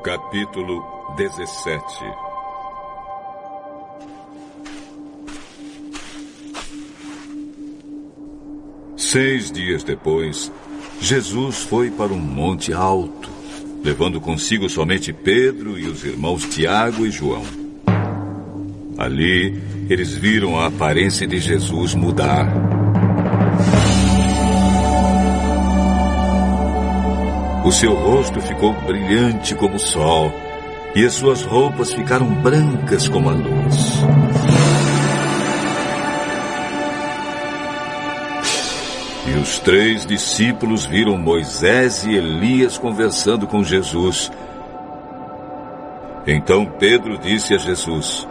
Capítulo 17. Seis dias depois, Jesus foi para um monte alto, levando consigo somente Pedro e os irmãos Tiago e João. Ali, eles viram a aparência de Jesus mudar. O seu rosto ficou brilhante como o sol, e as suas roupas ficaram brancas como a luz. E os 3 discípulos viram Moisés e Elias conversando com Jesus. Então Pedro disse a Jesus: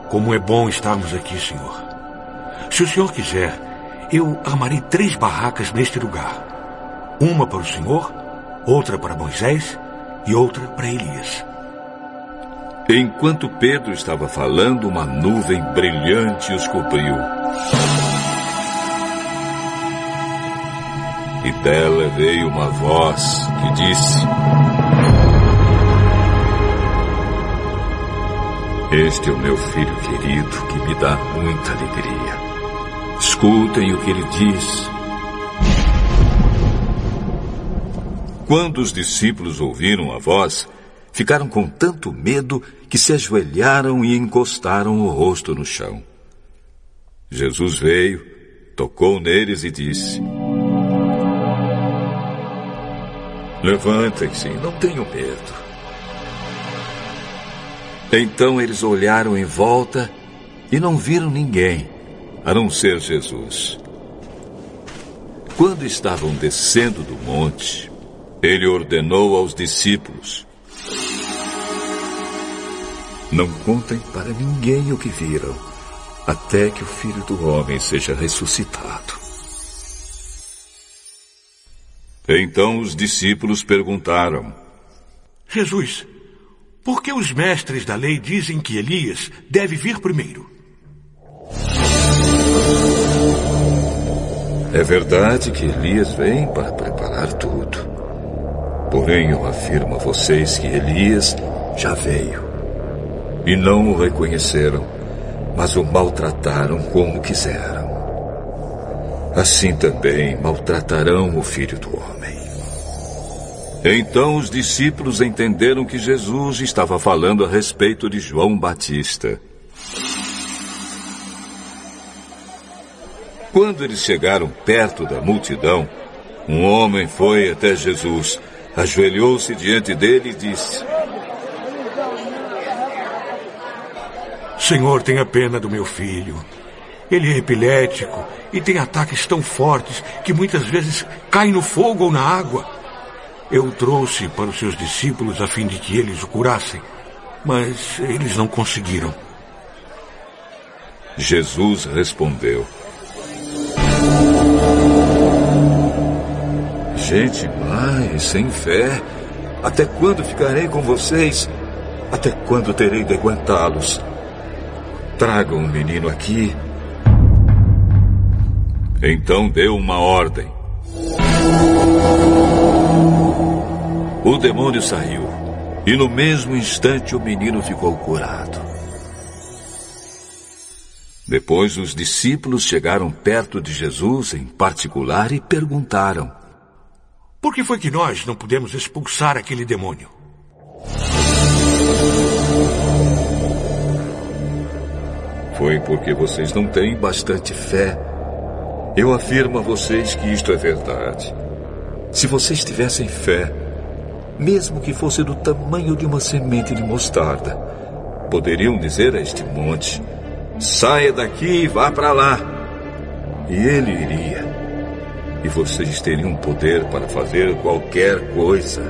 Como é bom estarmos aqui, Senhor. Se o Senhor quiser, eu armarei 3 barracas neste lugar. Uma para o Senhor, outra para Moisés e outra para Elias. Enquanto Pedro estava falando, uma nuvem brilhante os cobriu. E dela veio uma voz que disse: Este é o meu filho querido, que me dá muita alegria. Escutem o que ele diz. Quando os discípulos ouviram a voz, ficaram com tanto medo que se ajoelharam e encostaram o rosto no chão. Jesus veio, tocou neles e disse: Levantem-se, não tenham medo. Então eles olharam em volta e não viram ninguém, a não ser Jesus. Quando estavam descendo do monte, ele ordenou aos discípulos: Não contem para ninguém o que viram, até que o Filho do Homem seja ressuscitado. Então os discípulos perguntaram: Jesus, por que os mestres da lei dizem que Elias deve vir primeiro? É verdade que Elias vem para preparar tudo. Porém, eu afirmo a vocês que Elias já veio. E não o reconheceram, mas o maltrataram como quiseram. Assim também maltratarão o Filho do Homem. Então os discípulos entenderam que Jesus estava falando a respeito de João Batista. Quando eles chegaram perto da multidão, um homem foi até Jesus, ajoelhou-se diante dele e disse: Senhor, tenha pena do meu filho. Ele é epilético e tem ataques tão fortes que muitas vezes cai no fogo ou na água. Eu o trouxe para os seus discípulos a fim de que eles o curassem, mas eles não conseguiram. Jesus respondeu: Gente má e sem fé, até quando ficarei com vocês? Até quando terei de aguentá-los? Tragam o menino aqui. Então deu uma ordem. O demônio saiu, e no mesmo instante o menino ficou curado. Depois os discípulos chegaram perto de Jesus em particular e perguntaram: Por que foi que nós não pudemos expulsar aquele demônio? Foi porque vocês não têm bastante fé. Eu afirmo a vocês que isto é verdade. Se vocês tivessem fé, mesmo que fosse do tamanho de uma semente de mostarda, poderiam dizer a este monte: Saia daqui e vá para lá. E ele iria. E vocês teriam poder para fazer qualquer coisa.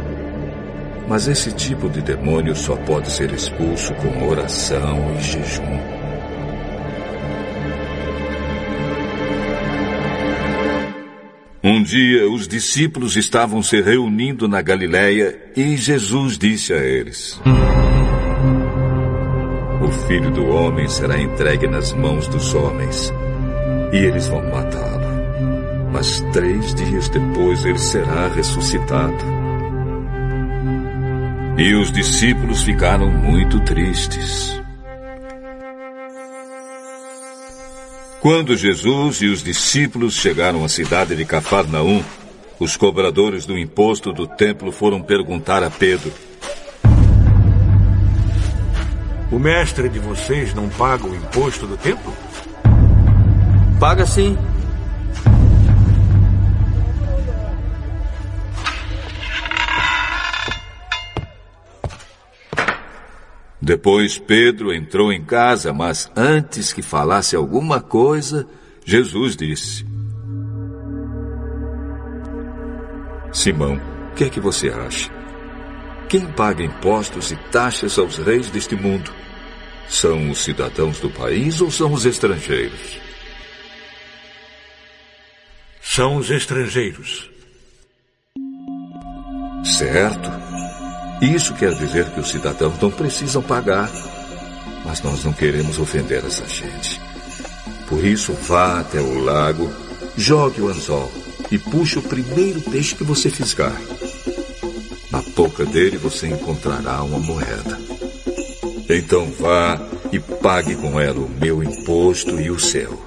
Mas esse tipo de demônio só pode ser expulso com oração e jejum. Um dia, os discípulos estavam se reunindo na Galileia e Jesus disse a eles: O Filho do Homem será entregue nas mãos dos homens, e eles vão matá-lo. Mas 3 dias depois ele será ressuscitado. E os discípulos ficaram muito tristes. Quando Jesus e os discípulos chegaram à cidade de Cafarnaum, os cobradores do imposto do templo foram perguntar a Pedro: o mestre de vocês não paga o imposto do templo? Paga sim. Depois Pedro entrou em casa, mas antes que falasse alguma coisa, Jesus disse: Simão, o que é que você acha? Quem paga impostos e taxas aos reis deste mundo? São os cidadãos do país ou são os estrangeiros? São os estrangeiros. Certo. Isso quer dizer que os cidadãos não precisam pagar. Mas nós não queremos ofender essa gente. Por isso, vá até o lago, jogue o anzol e puxe o primeiro peixe que você fisgar. Na boca dele você encontrará uma moeda. Então vá e pague com ela o meu imposto e o seu.